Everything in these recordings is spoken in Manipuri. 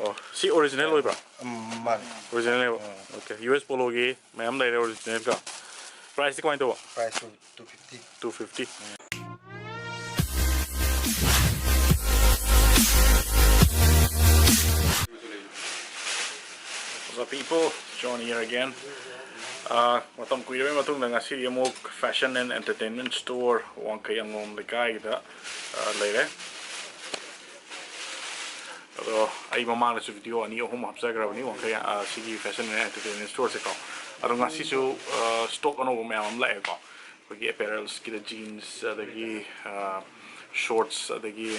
Oh, si original loy bra. Man. Original level. Okay. US Polo gi mayam lai original ka. Price ko into. Price 250. 250. What's up, people? Johny here again. Matam kuya matung na ngasi mo fashion and entertainment store WANGKHEI ANGOM LEIKAI da leire. Ado ai mama na su video ani home hapsagra ni WANGKHEI sigi fashion and entertainment store se ko. Ado ngasi su stock ano mo mayam lai ko. Kogi apparels ki jeans adagi shorts adagi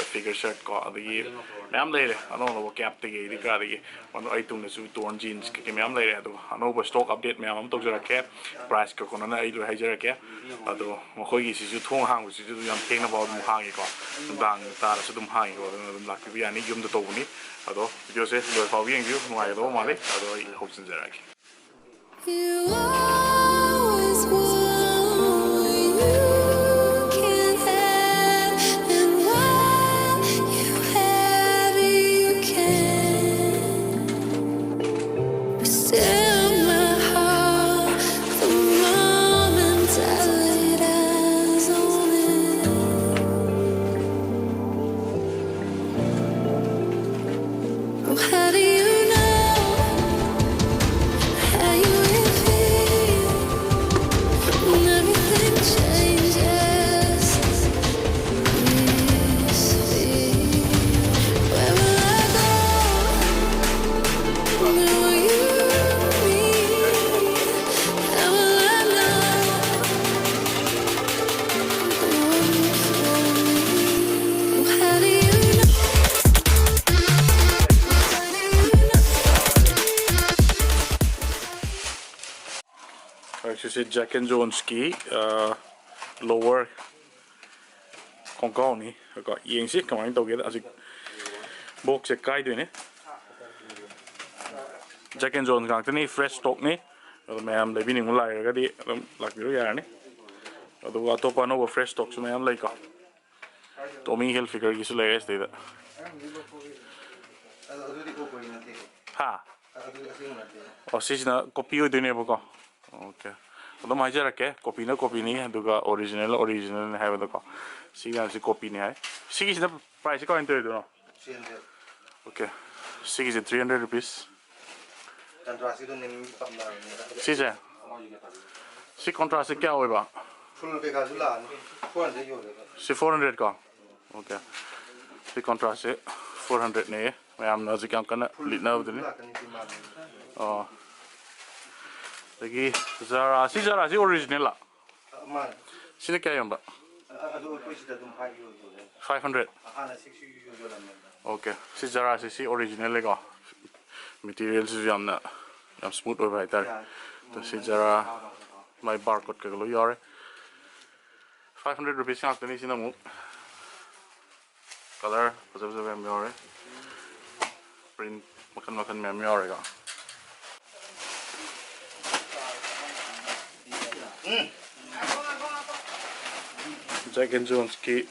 figure shirt ko adagi mayam leire ano no cap tagi dikari ano ai tung na su torn jeans ki mayam leire ado ano ba stock update mayam tok jara ke price ko kono na ai lu haijara ke ado mo khogi si su thong hang si su yam theng na ba mu hang ko dang ta su dum hang ko dum lak bi ani yum da to ni ado video se lo fa wi ngi mo ai do ma le ado I hope sin jara ke Actually, Jack and Jones ski lower Hong Kong ni, có yên xí các bạn tàu kia là gì box sẽ cài được nè. Jack and Jones cái này fresh stock nè, rồi mấy em lấy bên những loại cái đi lạc biểu ra nè, rồi top one over fresh stock số mấy em lấy cả. Tommy HILFIGER cái số lấy cái đấy. Ha. Xí là copy ở đây nè bố. Okay. Kalau macam mana kopi na kopi ni, juga original hai betul ko. Sigi si kopi ni hai. Sigi si price ko ento itu no. 300. Okay. Sigi si 300 rupees. Contrast itu nih pamla. Si je. Si contrast kya hoy ba? Full पे का जुला 400 yo. Si 400 ko. Okay. Si contrast 400 ni. मैं हम नज़र क्या करना लिखना होता है ना lagi ZARA si original lah. Sini kaya yang ba? 500. Okay. Si ZARA si original lega. Materials yang na yang smooth over itar. To si ZARA my barcode ka lo yare. 500 rupees yang tani sini mu. Color pasal yang yare. Print makan yang yare ka. Jack and Jones ki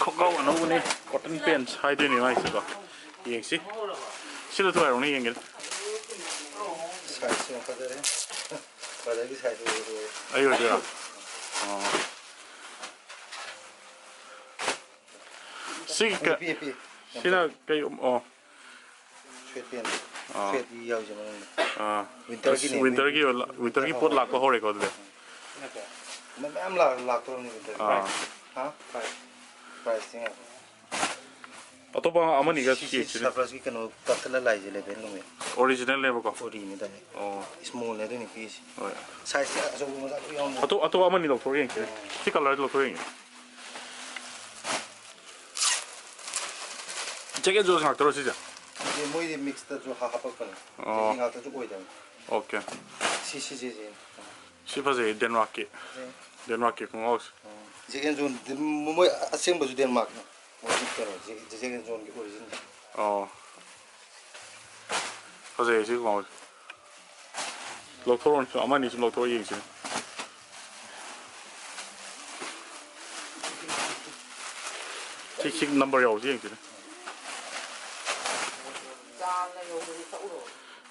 kau ano ni cotton pants hai din ni mai siko yang si sila tu orang ni yang gel size yang pada ni pada ni size tu ayo dia si ka sila kayo sweat yau je mana winter ki pot lak ko hore ko de Em lạc thôi ni winter ha price ni atau apa aman ni kasi ki surprise ki kano katla lai je le ben lo me original level ko original ni dai oh small le ni piece size so mo sa yung atau aman ni doctor yang si color doctor yang Jack and Jones ngak terus saja mo i mix ta jo ha ha pa kan ngak ta jo koi dang okay si si pas Denmark ki kung aus Jack and Jones mo asing ba jo Denmark mo pero Jack and Jones ki original oh pas si kung aus doctor aman ni doctor yang si ꯁꯤ ꯅꯝꯕꯔ ꯌꯥꯎꯁꯤ ꯌꯦꯡꯁꯤꯅꯦ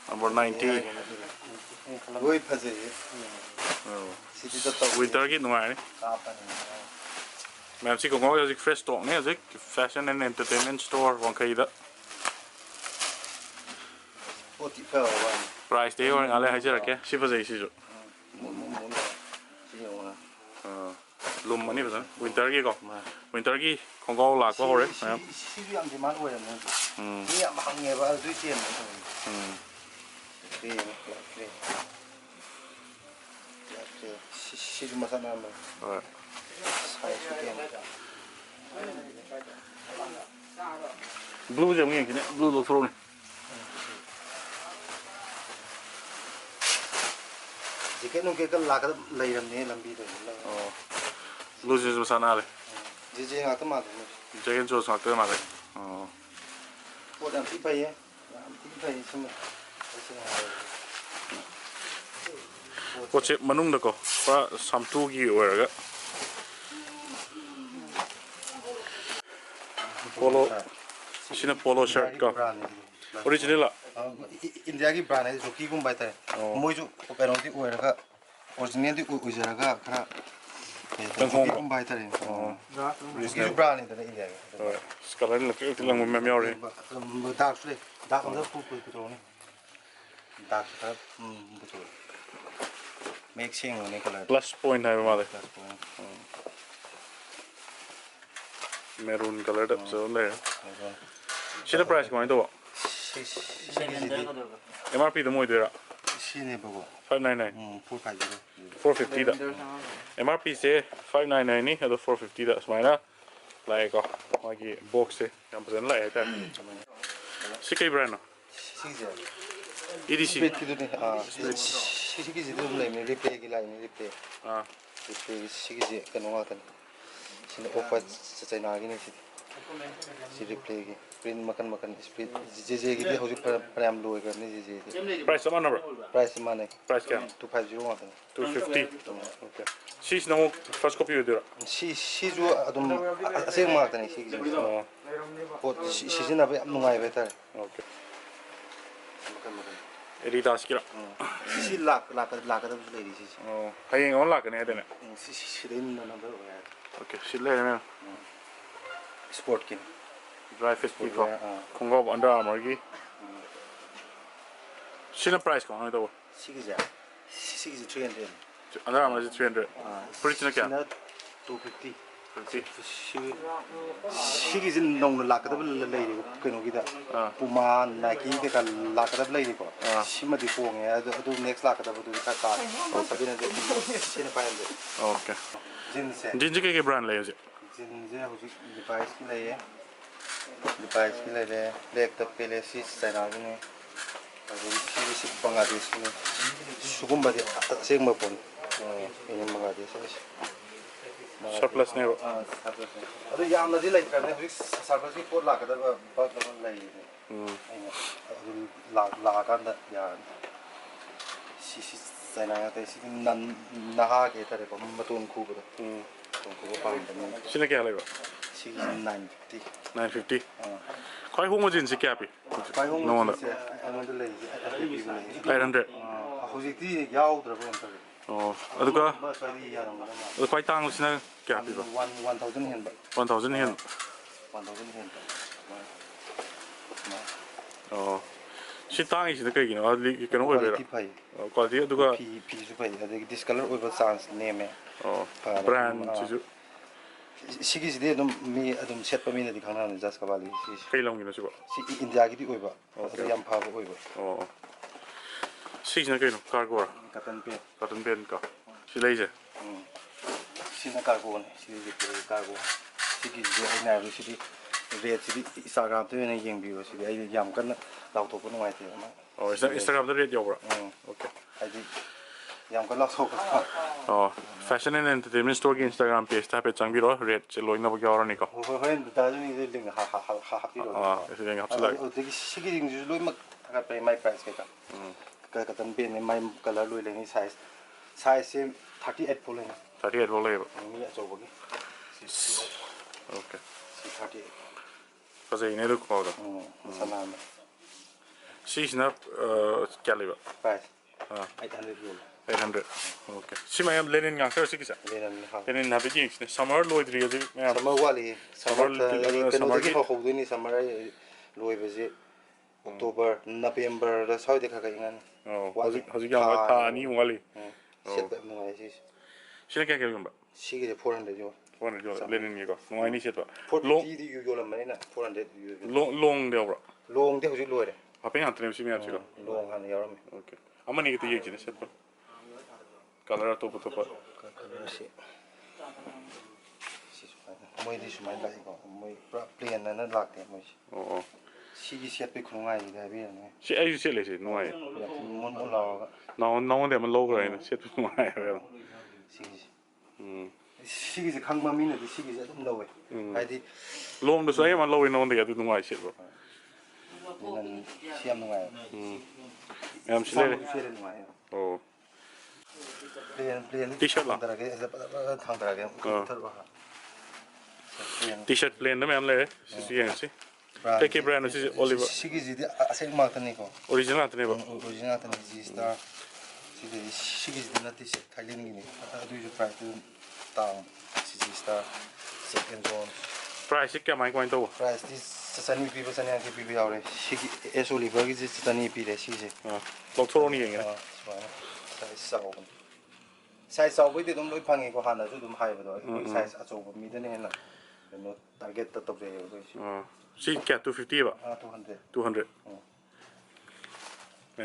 number 90 Loi fazei. winterꯒꯤ ꯅꯨꯡꯉꯥꯏꯔꯅꯤ ꯃꯌꯥꯝ ꯁꯤ ꯈꯣꯡꯒ꯭ꯔꯥꯎ ꯍꯧꯖꯤꯛ ꯐ꯭ꯔꯦꯁ ꯁ꯭ꯇꯣꯛꯅꯦ ꯍꯧꯖꯤꯛ ꯐꯦꯁꯟ ꯑꯦꯟ ꯑꯦꯟꯇꯔꯇꯦꯟꯃꯦꯟ ꯁ꯭ꯇꯣꯔ ꯋꯥꯡꯈꯩꯗ ꯄ꯭ꯔꯥꯏꯁꯇꯤ ꯍꯣꯔꯦꯟ ꯉꯥꯏꯍꯥꯛ ꯂꯩ ꯍꯥꯏꯖꯔꯛꯀꯦ ꯁꯤ ꯐꯖꯩ ꯁꯤꯁꯨ ꯂꯨꯝꯃꯅꯤ ꯐꯖꯅ ꯋꯤꯟꯇꯔꯒꯤꯀꯣ ꯋꯤꯟꯇꯔꯒꯤ ꯈꯣꯡꯒ꯭ꯔꯥꯎ ꯂꯥꯛꯄ ꯍꯧꯔꯦ ꯃꯌꯥꯝ 시비 양 디만 오였네. 이 망해 봐. 두지 뭐. 그래. 그래. 시비 마사나 뭐. ꯍꯣꯏ ꯕ꯭ꯂꯨꯁꯦ ꯑꯃꯨꯛ ꯌꯦꯡꯁꯤꯅꯦ ꯕ꯭ꯂꯨ ꯂꯧꯊꯣꯔꯛꯎꯅꯦ 지게 누게가 라가 레이람네 람비도. ꯕ꯭ꯂꯨꯁꯤꯁꯨ ꯁꯥꯟꯅꯔꯦ 지제 가도 맞네. ꯖꯦꯀꯦꯠ ꯖꯣꯁ ꯉꯥꯛꯇ ꯃꯥꯜꯂꯦ ꯄꯣꯠ ꯌꯥꯝ ꯊꯤ ꯐꯩꯌꯦ ꯌꯥꯝ ꯊꯤ ꯐꯩ ꯁꯨꯝ ꯄꯣꯠꯁꯦ ꯃꯅꯨꯡꯗꯀꯣ ꯄꯨꯔꯥ ꯁꯥꯝꯇꯨꯒꯤ ꯑꯣꯏꯔꯒ ꯄꯣꯂꯣ ꯁꯤꯅ ꯄꯣꯂꯣ ꯁꯔꯠꯀꯣ ꯑꯣꯔꯤꯖꯤꯅꯦꯜꯂ 인디아기 브랜드 조끼ꯒꯨꯝꯕ 하이ꯇꯥꯔꯦ 모이주 그런데 오해가 오리지널이 오이저가 khá 조끼ꯒꯨꯝꯕ 하이ꯇꯥꯔꯦ 조끼 브랜드네 인디아기 ꯀꯂꯔ ꯂꯪꯕ ꯃꯌꯥꯝ ꯌꯥꯎꯔꯤ ꯗꯥꯛꯁꯨ ꯂꯩ ꯗꯥꯛ ꯑꯃꯗ ꯄꯨꯊꯣꯛꯑꯅꯤ ꯗꯥꯛ ꯈꯔ ꯄꯨꯊꯣꯛꯑ ꯃꯦꯛ ꯁꯦꯡꯉꯅꯤ ꯀꯂꯔ ꯄ꯭ꯂꯁ ꯄꯣꯏꯟ ꯍꯥꯏꯕ ꯃꯥꯜꯂꯦ ꯃꯦꯔꯨꯟ ꯀꯂꯔꯗ ꯐꯖꯕ ꯂꯩꯔꯦ ꯁꯤꯗ ꯄ꯭ꯔꯥꯏꯁ ꯀꯃꯥꯏꯅ ꯇꯧꯕ ꯑꯦꯝ ꯑꯥꯔ ꯄꯤꯗ ꯑꯣꯏꯗꯣꯏꯔꯥ 시네버고 599 450 450ꯗ ꯑꯦꯝ ꯑꯥꯔ ꯄꯤꯁꯦ 599ꯅꯤ ꯑꯗꯣ 450ꯗ ꯁꯨꯃꯥꯏꯅ ꯂꯥꯛꯑꯦꯀꯣ ꯃꯥꯒꯤ ꯕꯣꯛꯁꯁꯦ ꯌꯥꯝ ꯐꯖꯅ ꯂꯥꯛꯑꯦ ꯍꯥꯏꯇꯥꯔꯦ ꯁꯤ ꯀꯩ ꯕ꯭ꯔꯥꯟꯅꯣ 시제 EDC 스피드기도네 시기지도 레미 리플레이기 라인 리플레이 리플레이 시기지 그노 같은 시네 오빠 차이나기네 시 리플레이기 프린트 makan 스피드 제제기디 hojik param loy karne 제제 price sama number price mane price kya 250 같은 250 okay she's no first copy with 시주 adum aseng maktan 시기지 pot 시즌 아베 nungai betar okay Adidas kira 시 lakada lady 시 hayeng on lakane hadene 시 rin number okay she le sport kin dry fit ko khongop Under Armour gi sina price ko ano to 시기지 300 Under Armour is 300 pretty na kya 250 50 시기지 nong lakada lady kenogida puma nike de ka lakada lady ko simadi ponge adu next lakada du ka sabina de sina paende okay jeans ke brand le je jeans hojik device ki leye device ki leye black the pelesis sainagine adu si bangladesh ni sugumba de sengma pon ini bangladesh surplus ne adu yamna di like karne hojik surplus ki pot lakada ba lai la kan da ya si sainaga te si nan naha ke tare ba matun khu ba sina kya le ba 950 950 khoi hong jin si kya pi no wonder 800 hojikti yaudra ba oh aduga adu khoi tang sina kya pi ba 1000 hen ba 1000 hen 1000 hen oh si tang is the kino adi kino oi bera quality aduga p su pai adi discolor oi ba chance name oh brand sisu 시기지데 좀 미 좀 셋바 미네디 강나는 자스가 발리 kai long gina sibo 시 인디아기디 오이바 어디 얌 파고 오이바 oh sina kai no cargo 같은 배 ben ka si leise 시나 cargo네 시디 cargo 시기지 아이나로 시디 레드 시디 인스타그램 때문에 옌비고 시디 아이 얌 간나 라우토고 누가이테 oh Instagram da rate yobra okay 아이디 얌 간나 라우토고 oh fashion and entertainment store ki Instagram page ta pe changbiro rate che loina ba gyawra ni ko 호엔 다중이 링 하하하하피로 ese ding hapsla 어디 시기링 로이 막 가페 마이 프라이스 케가 같은 벤 마이 컬러 로이 랭이 사이즈 38 폴레 38 bo le 미 저거기 okay 38 fazei ne do quadro salam sim na que leva price 800 euro 800 okay sim mai am lenin ngang kar sikisa lenin na biji ne summer loid ri ji summer wali summer summer ki ho ni summer loi baje October November da saudi ka ngan hoji yang wa tha ni wali set ba no ai sini ke yumba sige 400 euro 400 euro lenin ni ko no ai ni set ba 450 di euro la mai na 400 euro long de bro long de hoji loi apa yang antre simi achi ko long han yaram okay amani ke ti ye set ba color to to color si moi di sumai lai ko moi plan na lakte moi oh sige set pe khungai ni da bi ne si ai set le si no ai mon mon la no de man logo ai set no ai ba sige se khang ma min de sige se dum lawe ai di long de sai man lowe no de du no ai set ba nan siam no ai am sile no ai oh plan t-shirt la thang dara ge thar ba t-shirt plain na me am le si yang si take brand si Oliver sige ji aseng ma tan ni ko original ta ne ba original tan ji star sige ji na t-shirt thailand ni adu ju price tang sige star second zone price ke mai coin to price this sani people sani ang people yaure sige es Oliver gi ji sani pi le sige lok thoro ni yang size sau với dum loi phangi ko hana ju dum hai ba do size achou ba mi de ne na no target ta top je yo si ke 250 ba 200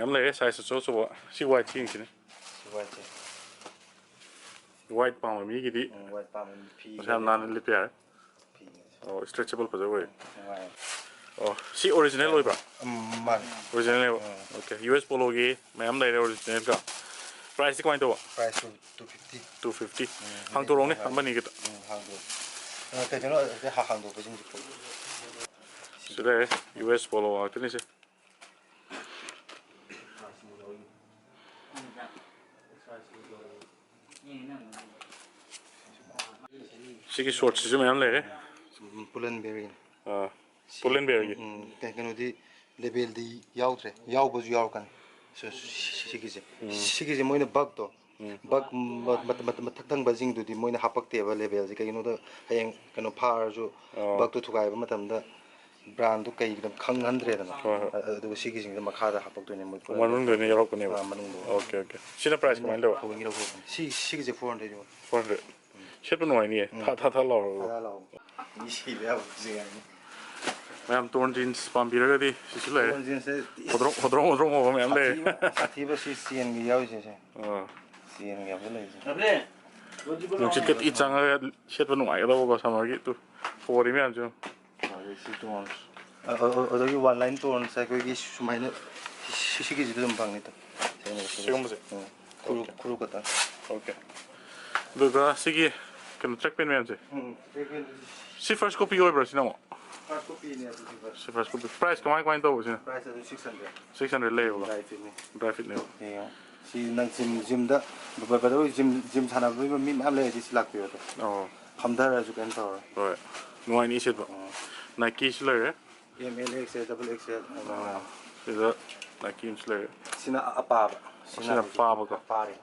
am le size so si white thing si ne white palm mi gi di white palm pi sam nan le pya oh stretchable pa jo oh si original loi ba man original okay US polo gi am le original ka price ko into price 250 hang to rong ne am ni kita hang to cái chỗ đó cái hàng đồ cái gì cũng so there US polo out ni se sigi short si me am le pull&bear pull&bear gi cái nó đi level đi yau tre yau bao nhiêu kan so sigi je moina bug to bug mat thang bajing du di moina hapak te ba level je kai no da hayang kano phar ju bug to thugai ba matam da brand du kai dam khang andre da du sigi jing da makha da hapak to ne mo manung do ne yorok ko ne ba manung okay okay sina price ko mando ko ngi ro ko sigi je 400 yo 400 shet no ai ni tha lo ni si le je ma'am तोड़ जीन्स पंपीर का दी सिचुले तोड़ जीन्स है होद्रों हो मैम ले साथी बस सीएन की याव से सीएन की याव ले अबले नुचित के इचांग शेट बनु आया तो वो समर की तू फोरी में आजो सी तोड़ और ये वन लाइन तोड़ से कोई की सुमाइने शिशी की जितने पंग नहीं तो शिकम से कुरु कता ओके दूसरा सिकी कम ट्रैक पेन में आजे सी फर्स्ट कॉपी हो बरसी ना first copy ne si first copy price kamai kwain to si price is 600 le ba drive fit ne si nang gym da ba gym sana ba mi am le si lak pyo to oh khamdar ju kan to right no I need it ba Nike le ML XL double XL is that Nike le sina apa sina pa ba ka pare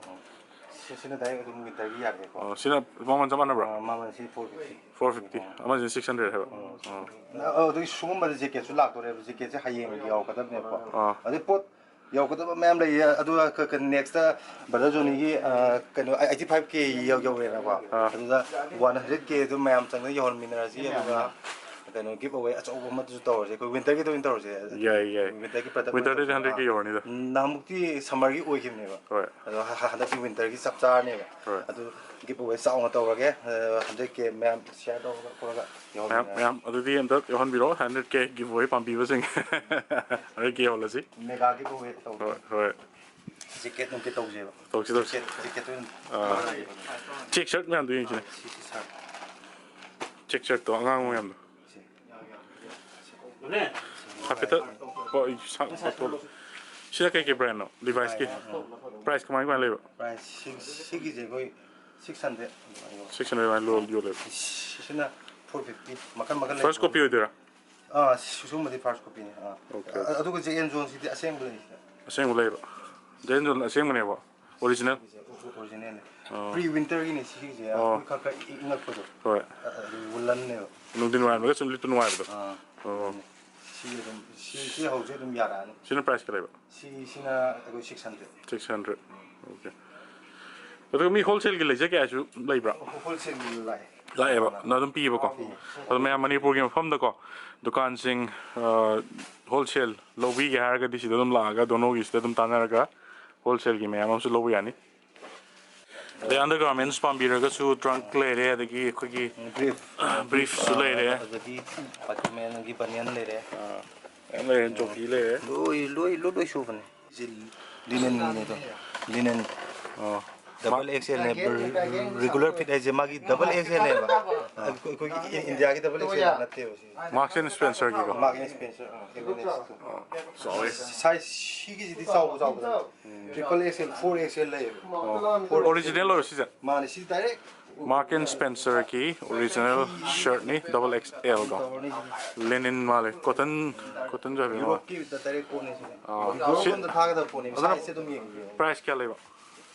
sina dai ko mu ta gi ya ko sina maman zaman na bro maman si 450 amazon 600 hai the sungum ba jacket su lak to re jacket je hayeng yaw ka da ne ko ade pot yaw ka da ma'am le adu ka next da brother Johny gi kano 85k yaw re na ko adu da 100k du ma'am chang da yaw min ra ji adu da kano give away a chaw ma tu to je ko winter gi to winter je winter gi product winter de 100k yaw ni da namukti summer gi oi kim ne ba adu hada ki winter gi sap cha ne ba adu give away saw na to ge 100k ma'am share do ko ga ma'am adu di am da yon biro 100k give away pam bi ba sing 100k yaw la si mega give away to hoi jacket nung ke to je ba to jacket to check shirt ma'am du yin chi check shirt to angang ma'am ne kapita bo sang to sila ke brand no device ki price kamai kwan le price sigi je koi 600 600 wan lo yo le sina 450 makan first copy udah sumadi first copy ni okay adu ko JN Zone sidi assembly asing mulai ba JN Zone asing mana ba original pre winter ini sih je aku kakak ingat ko right bulan ne nungtin wan ba sun litun wan ba oh si hau je dum yara ni sini price kira ba sina aku 600 okay betul mi wholesale gila je kaya ju lai bra wholesale lai lai ba na dum pi ba ko adu me manipur gi pham da ko dukan sing wholesale lobi ge har ga disi dum la ga dono gi sta dum tanar ga wholesale gi me am su lobi yani the undergarments pambira ga su trunk le re da gi ko gi brief su le re da gi patmen gi banyan le re am le joki le re loi shu ban linen ni to linen double XL ne regular fit ai magi double XL ne ba ko India ki double XL natte ho Marks and Spencer gi ko Marks and Spencer sorry size shigi di sau triple XL 4XL le original or season mani si direct Marks and Spencer ki original shirt ni double XL ko linen male cotton jo bi Europe ki da direct ko ne si da thaga da ko ne size se dum yeng price kya le ba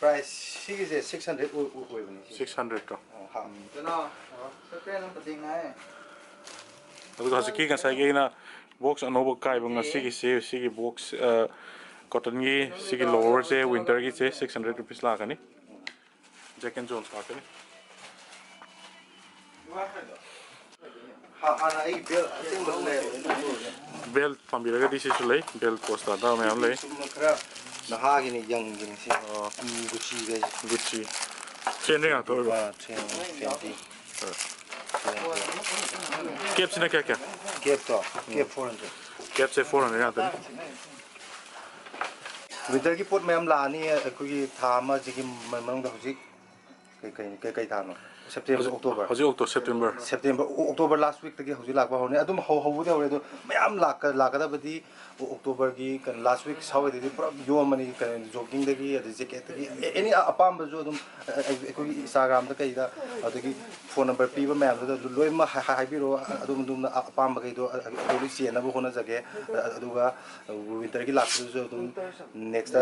price shigi je 600 oi bani 600 ko ha Genau. Sepen ang tating na eh. adu ka siki kan sai ge na box anobo kai bang sigi box cotton gi sigi lower se winter gi se 600 rupees la kani Jack and Jones ka kani ha ana ai bel thing le belt pambira ga disi sulai belt costa da me am le na ha gi ni yang gi ni si Gucci ge Gucci chen ring to ba chen Fendi cap sina kya kya cap 400 cap se 400 ya ta winter ki pot mayam la ni ko gi tha ma ji gi mang da hujik kai tha no September October October last week tagi hujik lak ba hone adum hau de hore do mayam lak da badi October gi kan last week saw de pura yo mani kan jogging de gi ade jacket gi any apam ba jo dum ko Instagram da kai da adagi phone number pi ba mayam da loi ma hai bi ro adum apam ba kai do ori chen na bo hona jage aduga winter gi lak jo dum next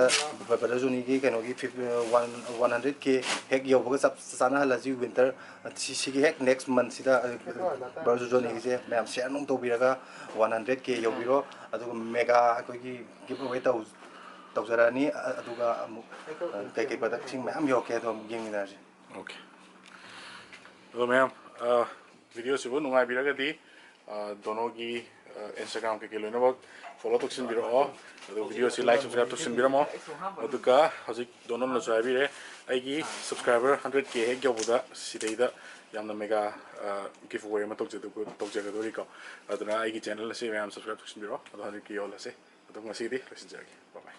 ba ba jo ni gi kan gi 100k hek yo ba sap sana la ji winter si gi hek next month sida ba jo ni gi mayam share nong to bi ra 100k yo bi ro aduga mega ko gi giveaway tau zara ni aduga kai product sing mayam yo ke do ging na ji okay so ma'am video se bo nungai bi ra ga di dono gi Instagram ke loina ba follow to sin biro adu video se like subscribe to sin biro mo adu ka hojik dono na chai bi re ai gi subscriber 100k he gyo buda sidai da yamna mega giveaway ma tok je ga do ri ko aduna ai gi channel se ma'am subscribe to sin biro adu 100k yo la se adu ngasi di lesin jagi bye bye